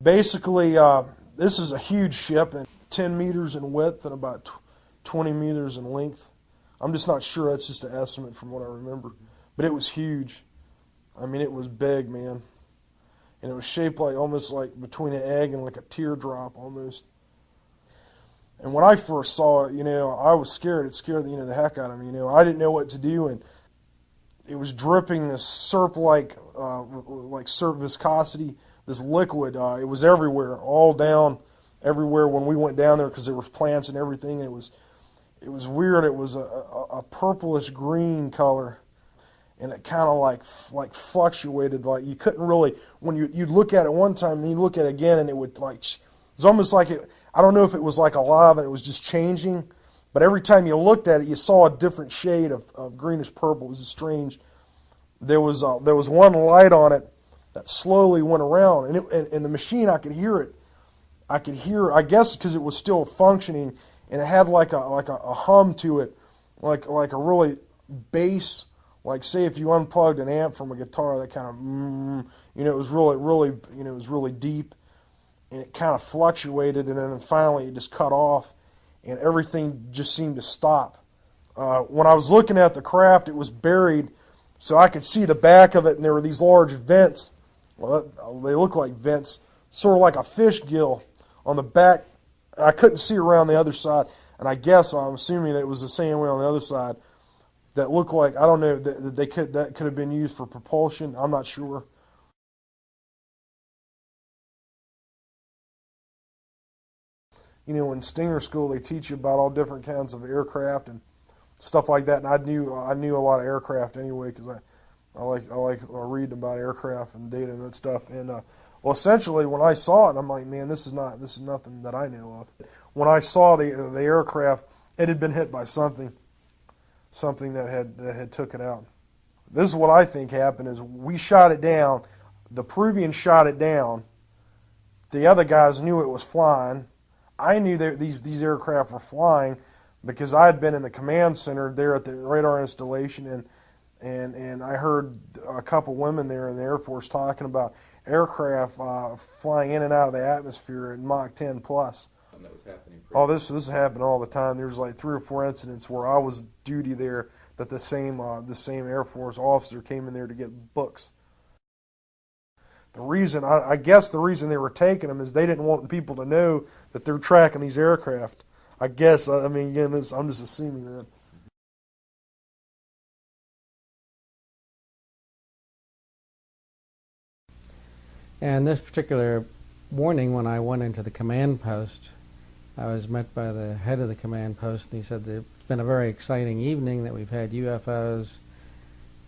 Basically, this is a huge ship, and 10 meters in width and about 20 meters in length. I'm just not sure. That's just an estimate from what I remember. But it was huge. I mean, it was big, man. And it was shaped like almost like between an egg and like a teardrop almost. And when I first saw it, I was scared. It scared the heck out of me. I didn't know what to do, and it was dripping this like syrup viscosity, this liquid. It was everywhere, all down, everywhere when we went down there because there was plants and everything. And it was weird. It was a purplish green color, and it kind of like fluctuated. Like you couldn't really, when you'd look at it one time, then you look at it again, and it would it's almost like it. I don't know if it was like alive and it was just changing, but every time you looked at it, you saw a different shade of greenish purple. It was strange. There was one light on it that slowly went around, and the machine, I could hear it. I guess because it was still functioning, and it had like a hum to it, like a really bass, like say if you unplugged an amp from a guitar, that kind of it was really it was really deep, and it kind of fluctuated, and then finally it just cut off, and everything just seemed to stop. When I was looking at the craft, it was buried, so I could see the back of it, and there were these large vents. Well, they look like vents, sort of like a fish gill on the back. I couldn't see around the other side, and I'm assuming it was the same way on the other side. That looked like, I don't know, that could have been used for propulsion. I'm not sure. In Stinger school, they teach you about all different kinds of aircraft and stuff like that. And I knew a lot of aircraft anyway because I like reading about aircraft and data and that stuff. And well, essentially, when I saw it, I'm like, man, this is nothing that I know of. When I saw the aircraft, it had been hit by something that had took it out. This is what I think happened: is we shot it down. The Peruvians shot it down. The other guys knew it was flying. I knew that these aircraft were flying because I had been in the command center there at the radar installation, and I heard a couple women there in the Air Force talking about aircraft flying in and out of the atmosphere at Mach 10 plus. And that was happening. This is happening all the time. There's like 3 or 4 incidents where I was duty there that the same Air Force officer came in there to get books. The reason, I guess the reason they were taking them is they didn't want people to know that they're tracking these aircraft. I guess, I mean, again, I'm just assuming that. And this particular morning when I went into the command post, I was met by the head of the command post, and he said that it's been a very exciting evening, that we've had UFOs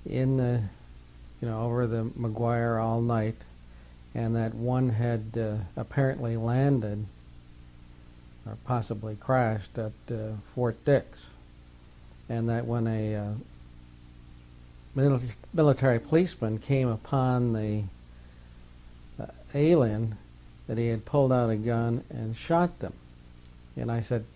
in the, over the McGuire all night, and that one had apparently landed or possibly crashed at Fort Dix, and that when a military policeman came upon the alien, that he had pulled out a gun and shot them. And I said,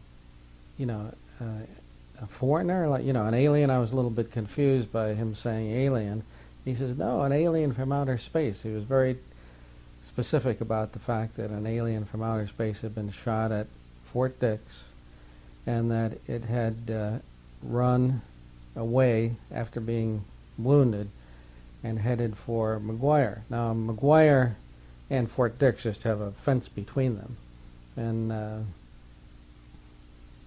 a foreigner, like, an alien? I was a little bit confused by him saying alien. He says, no, an alien from outer space. He was very specific about the fact that an alien from outer space had been shot at Fort Dix, and that it had run away after being wounded and headed for McGuire. Now, McGuire and Fort Dix just have a fence between them, and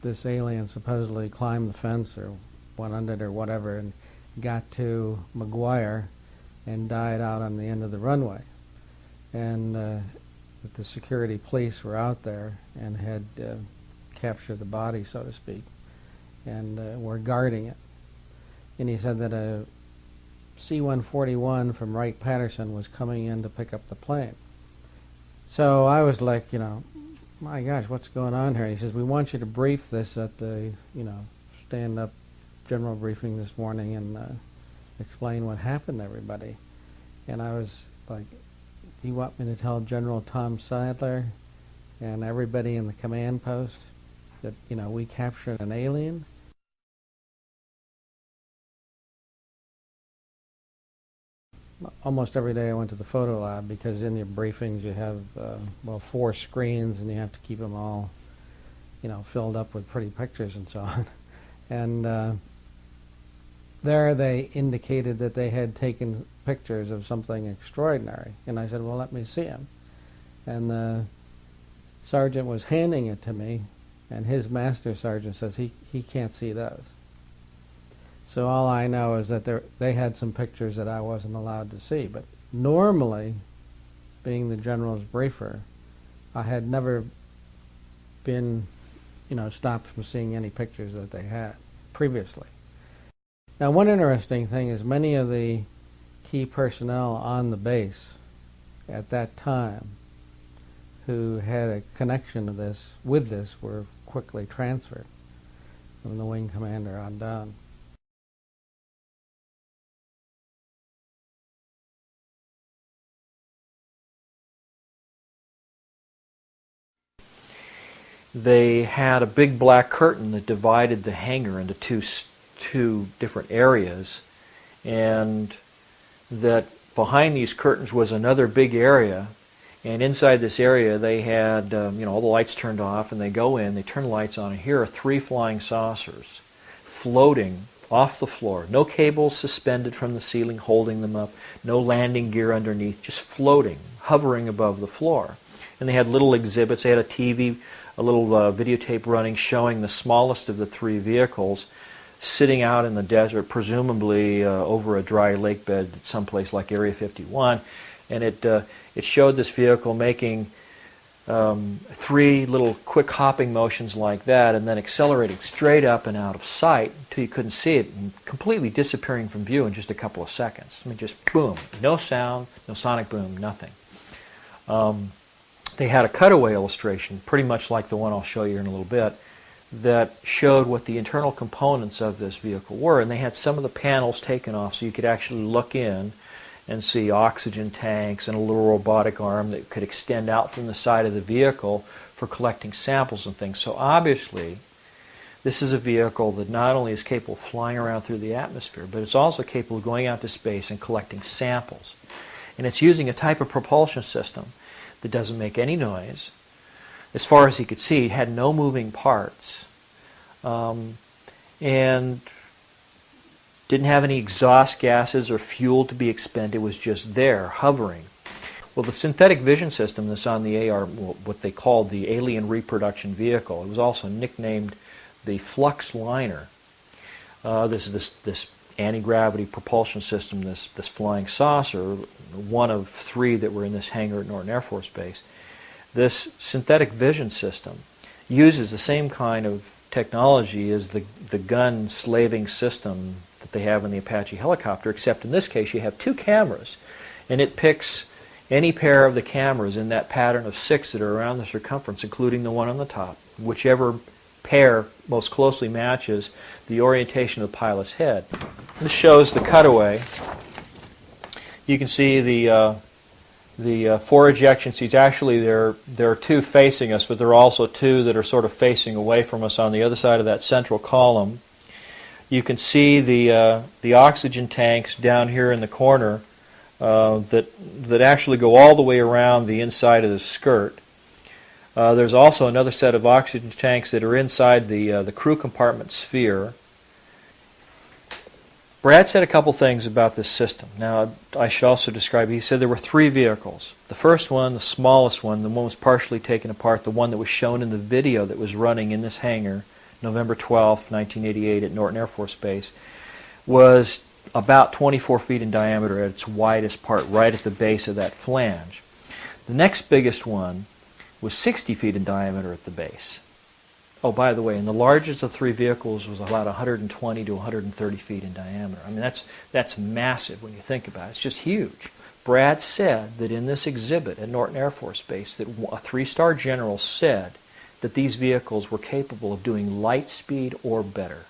this alien supposedly climbed the fence or went under it or whatever and got to McGuire and died out on the end of the runway. And that the security police were out there and had captured the body, so to speak, and were guarding it. And he said that a C-141 from Wright-Patterson was coming in to pick up the plane. So I was like, my gosh, what's going on here? And he says, we want you to brief this at the, stand-up general briefing this morning and explain what happened to everybody. And I was like, do you want me to tell General Tom Sadler and everybody in the command post that, we captured an alien? almost every day I went to the photo lab, because in your briefings you have, well, 4 screens, and you have to keep them all, filled up with pretty pictures and so on. And there they indicated that they had taken pictures of something extraordinary. And I said, well, let me see them. And the sergeant was handing it to me, and his master sergeant says he can't see those. So all I know is that they had some pictures that I wasn't allowed to see. But normally, being the general's briefer, I had never been, stopped from seeing any pictures that they had previously. Now, one interesting thing is many of the key personnel on the base at that time who had a connection to this, with this, were quickly transferred from the wing commander on down. They had a big black curtain that divided the hangar into two different areas, and that behind these curtains was another big area, and inside this area they had all the lights turned off, and they go in, they turn the lights on, and here are 3 flying saucers floating off the floor. No cables suspended from the ceiling holding them up, no landing gear underneath, just floating, hovering above the floor. And they had little exhibits. They had a TV, a little videotape running showing the smallest of the 3 vehicles sitting out in the desert, presumably over a dry lake bed at some place like Area 51. And it showed this vehicle making 3 little quick hopping motions like that, and then accelerating straight up and out of sight until you couldn't see it, and completely disappearing from view in just a couple of seconds. I mean, just boom, no sound, no sonic boom, nothing. They had a cutaway illustration, pretty much like the one I'll show you in a little bit, that showed what the internal components of this vehicle were, and they had some of the panels taken off so you could actually look in and see oxygen tanks and a little robotic arm that could extend out from the side of the vehicle for collecting samples and things. So obviously, this is a vehicle that not only is capable of flying around through the atmosphere, but it's also capable of going out to space and collecting samples. And it's using a type of propulsion system that doesn't make any noise. As far as he could see, it had no moving parts, and didn't have any exhaust gases or fuel to be expended. It was just there, hovering. Well, the synthetic vision system that's on the AR, what they called the Alien Reproduction Vehicle, it was also nicknamed the Flux Liner. This anti-gravity propulsion system, this flying saucer, one of 3 that were in this hangar at Norton Air Force Base. This synthetic vision system uses the same kind of technology as the gun slaving system that they have in the Apache helicopter, except in this case you have 2 cameras, and it picks any pair of the cameras in that pattern of 6 that are around the circumference, including the one on the top. Whichever pair most closely matches the orientation of the pilot's head. This shows the cutaway. You can see the 4 ejection seats. Actually, there are 2 facing us, but there are also 2 that are sort of facing away from us on the other side of that central column. You can see the oxygen tanks down here in the corner that actually go all the way around the inside of the skirt. There's also another set of oxygen tanks that are inside the crew compartment sphere. Brad said a couple things about this system. Now, I should also describe, he said there were 3 vehicles. The first one, the smallest one, the one was partially taken apart, the one that was shown in the video that was running in this hangar, November 12, 1988 at Norton Air Force Base, was about 24 feet in diameter at its widest part, right at the base of that flange. The next biggest one was 60 feet in diameter at the base. Oh, by the way, and the largest of 3 vehicles was about 120 to 130 feet in diameter. I mean, that's massive when you think about it. It's just huge. Brad said that in this exhibit at Norton Air Force Base that a 3-star general said that these vehicles were capable of doing light speed or better.